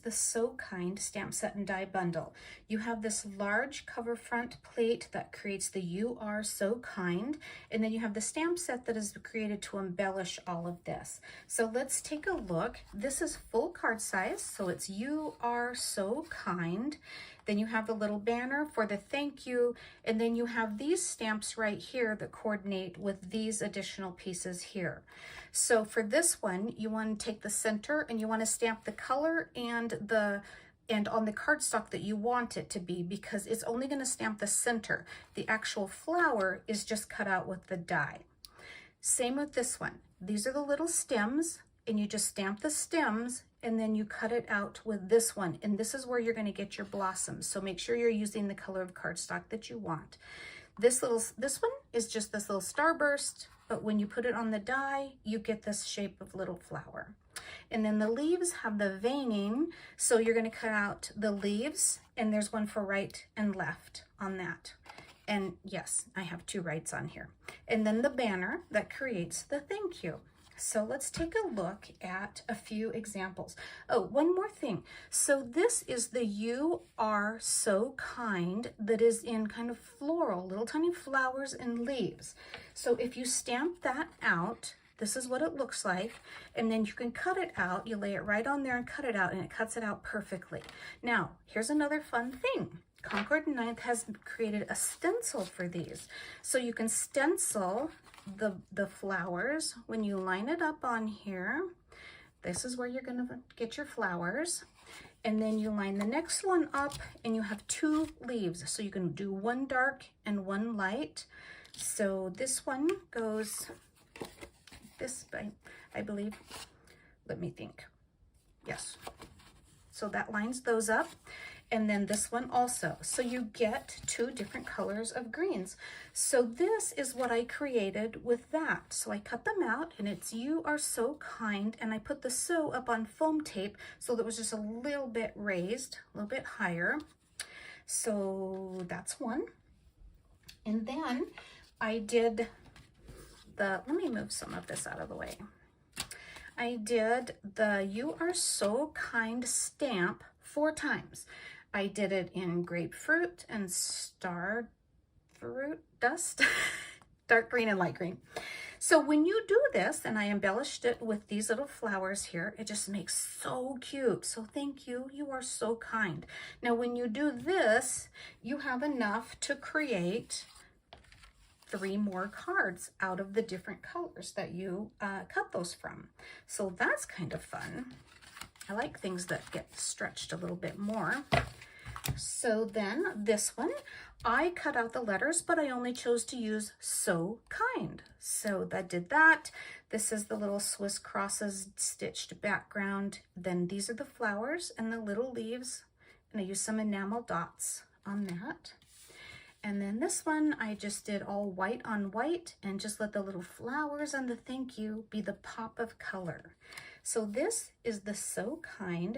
the So Kind stamp set and die bundle. You have this large cover front plate that creates the You Are So Kind, and then you have the stamp set that is created to embellish all of this. So let's take a look. This is full card size, so it's You Are So Kind. Then you have the little banner for the thank you, and then you have these stamps right here that coordinate with these additional pieces here. So for this one, you want to take the center and you want to stamp the color and on the cardstock that you want it to be, because it's only going to stamp the center. The actual flower is just cut out with the die. Same with this one. These are the little stems, and you just stamp the stems and then you cut it out with this one, and this is where you're going to get your blossoms. So make sure you're using the color of cardstock that you want. This one is just this little starburst, but when you put it on the die, you get this shape of little flower. And then the leaves have the veining, so you're going to cut out the leaves, and there's one for right and left on that. And yes, I have two rights on here. And then the banner that creates the thank you. So let's take a look at a few examples. Oh, one more thing. So this is the You Are So Kind that is in kind of floral, little tiny flowers and leaves. So if you stamp that out, this is what it looks like, and then you can cut it out. You lay it right on there and cut it out, and it cuts it out perfectly. Now, here's another fun thing. Concord 9th has created a stencil for these. So you can stencil the flowers. When you line it up on here, this is where you're going to get your flowers. And then you line the next one up, and you have two leaves. So you can do one dark and one light. So this one goes this way, I believe. Let me think. Yes. So that lines those up. And then this one also. So you get two different colors of greens. So this is what I created with that. So I cut them out, and it's You Are So Kind, and I put the so up on foam tape so that it was just a little bit raised, a little bit higher. So that's one. And then I did let me move some of this out of the way. I did the You Are So Kind stamp 4 times. I did it in grapefruit and star fruit dust, dark green and light green. So when you do this, and I embellished it with these little flowers here, it just makes so cute. So thank you, You Are So Kind. Now when you do this, you have enough to create 3 more cards out of the different colors that you cut those from. So that's kind of fun. I like things that get stretched a little bit more. So then this one, I cut out the letters, but I only chose to use So Kind. So I did that. This is the little Swiss crosses stitched background. Then these are the flowers and the little leaves, and I used some enamel dots on that. And then this one, I just did all white on white and just let the little flowers and the thank you be the pop of color. So this is the So Kind.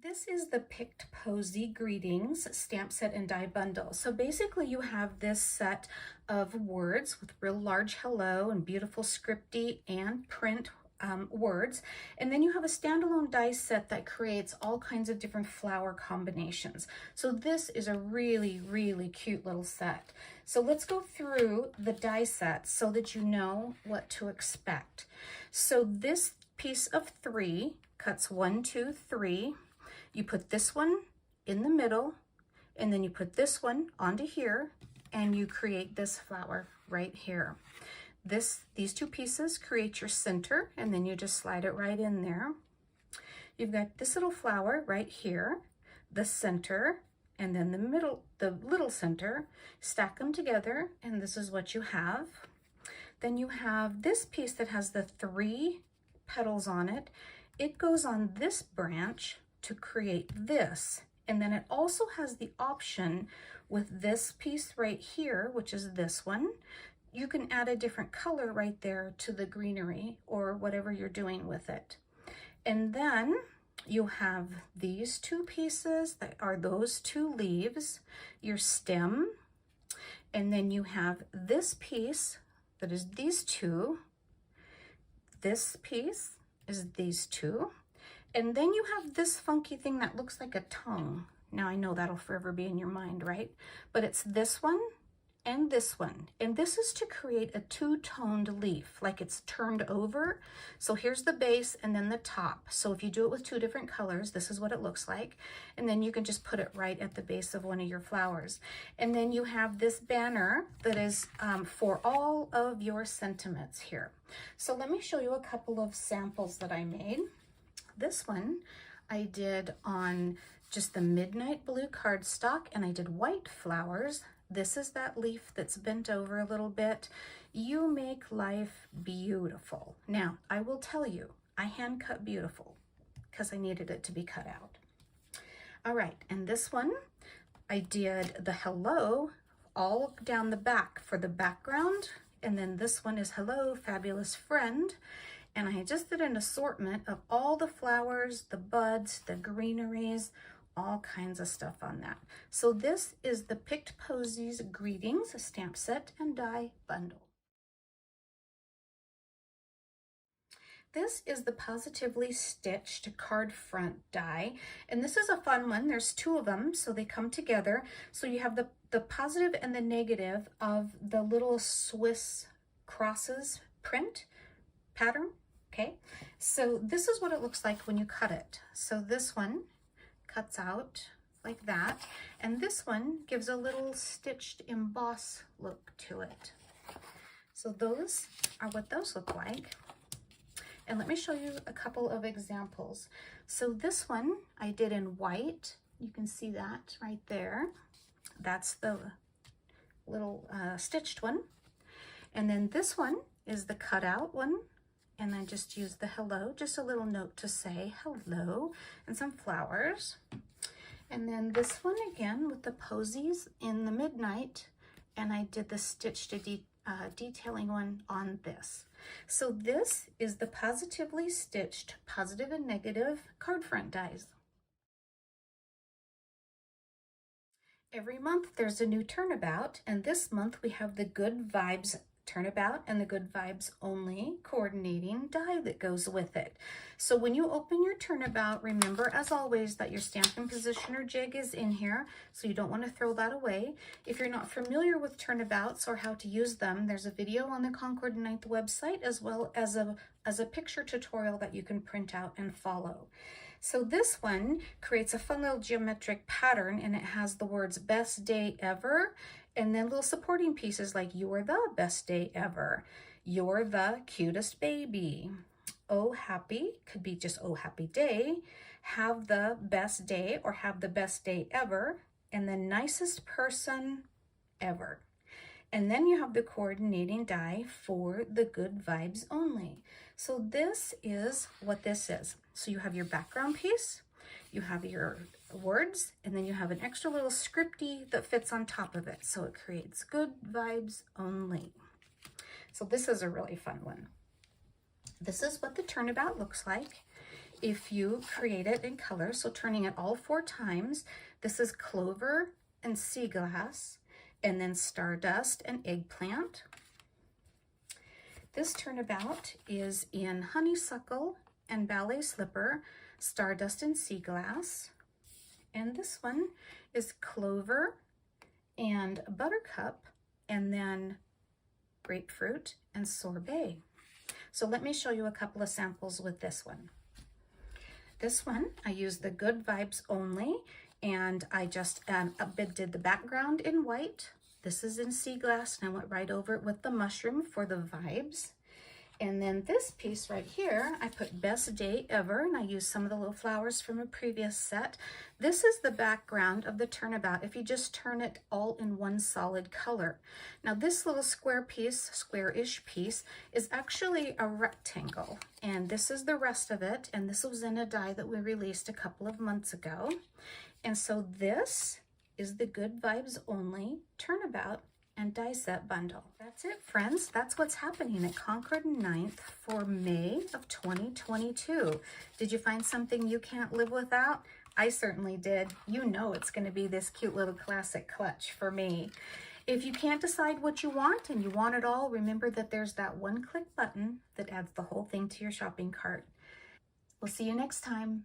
This is the Picked Posie Greetings stamp set and die bundle. So basically you have this set of words with real large hello and beautiful scripty and print words, and then you have a standalone die set that creates all kinds of different flower combinations. So this is a really, really cute little set. So let's go through the die set so that you know what to expect. So this piece of 3 cuts 1, 2, 3. You put this one in the middle, and then you put this one onto here, and you create this flower right here. These 2 pieces create your center, and then you just slide it right in there. You've got this little flower right here, the center, and then the middle, the little center. Stack them together, and this is what you have. Then you have this piece that has the 3 petals on it. It goes on this branch to create this, and then it also has the option with this piece right here, which is this one. You can add a different color right there to the greenery or whatever you're doing with it. And then you have these 2 pieces that are those 2 leaves, your stem, and then you have this piece that is these 2. This piece is these 2. And then you have this funky thing that looks like a tongue. Now I know that'll forever be in your mind, right? But it's this one and this one. And this is to create a two-toned leaf, like it's turned over. So here's the base and then the top. So if you do it with two different colors, this is what it looks like. And then you can just put it right at the base of one of your flowers. And then you have this banner that is for all of your sentiments here. So let me show you a couple of samples that I made. This one I did on just the midnight blue cardstock, and I did white flowers. This is that leaf that's bent over a little bit. You make life beautiful. Now, I will tell you, I hand cut beautiful because I needed it to be cut out. All right, and this one, I did the hello all down the back for the background. And then this one is hello, fabulous friend. And I just did an assortment of all the flowers, the buds, the greeneries, all kinds of stuff on that. So this is the Picked Posies Greetings Stamp Set and Die Bundle. This is the Positively Stitched card front die, and this is a fun one. There's two of them, so they come together. So you have the positive and the negative of the little Swiss crosses print pattern, okay? So this is what it looks like when you cut it. So this one cuts out like that, and this one gives a little stitched emboss look to it. So those are what those look like. And let me show you a couple of examples. So this one I did in white. You can see that right there. That's the little stitched one. And then this one is the cutout one. And I just used the hello, just a little note to say hello, and some flowers. And then this one again with the posies in the midnight, and I did the stitch to detailing one on this. So this is the Positively Stitched positive and negative card front dies. Every month there's a new Turnabout, and this month we have the Good Vibes Turnabout and the Good Vibes Only coordinating die that goes with it. So when you open your Turnabout, remember as always that your Stampin' Positioner jig is in here, so you don't want to throw that away. If you're not familiar with Turnabouts or how to use them, there's a video on the Concord 9th website, as well as a picture tutorial that you can print out and follow. So this one creates a fun little geometric pattern, and it has the words best day ever, and then little supporting pieces like you're the best day ever, you're the cutest baby, oh happy, could be just oh happy day, have the best day or have the best day ever, and the nicest person ever. And then you have the coordinating die for the Good Vibes Only. So this is what this is. So you have your background piece, you have your words, and then you have an extra little scripty that fits on top of it. So it creates Good Vibes Only. So this is a really fun one. This is what the Turnabout looks like if you create it in color. So turning it all 4 times, this is Clover and Sea Glass, and then Stardust and Eggplant. This Turnabout is in Honeysuckle and Ballet Slipper, Stardust and Sea Glass. And this one is Clover and Buttercup, and then Grapefruit and Sorbet. So let me show you a couple of samples with this one. This one, I used the Good Vibes Only, and I just did the background in white. This is in Sea Glass, and I went right over it with the mushroom for the vibes. And then this piece right here, I put Best Day Ever, and I used some of the little flowers from a previous set. This is the background of the Turnabout if you just turn it all in one solid color. Now this little square piece, square-ish piece, is actually a rectangle, and this is the rest of it, and this was in a die that we released a couple of months ago. And so this is the Good Vibes Only Turnabout and die set bundle. That's it, friends. That's what's happening at Concord 9th for May of 2022. Did you find something you can't live without? I certainly did. You know it's going to be this cute little classic clutch for me. If you can't decide what you want and you want it all, remember that there's that one-click button that adds the whole thing to your shopping cart. We'll see you next time.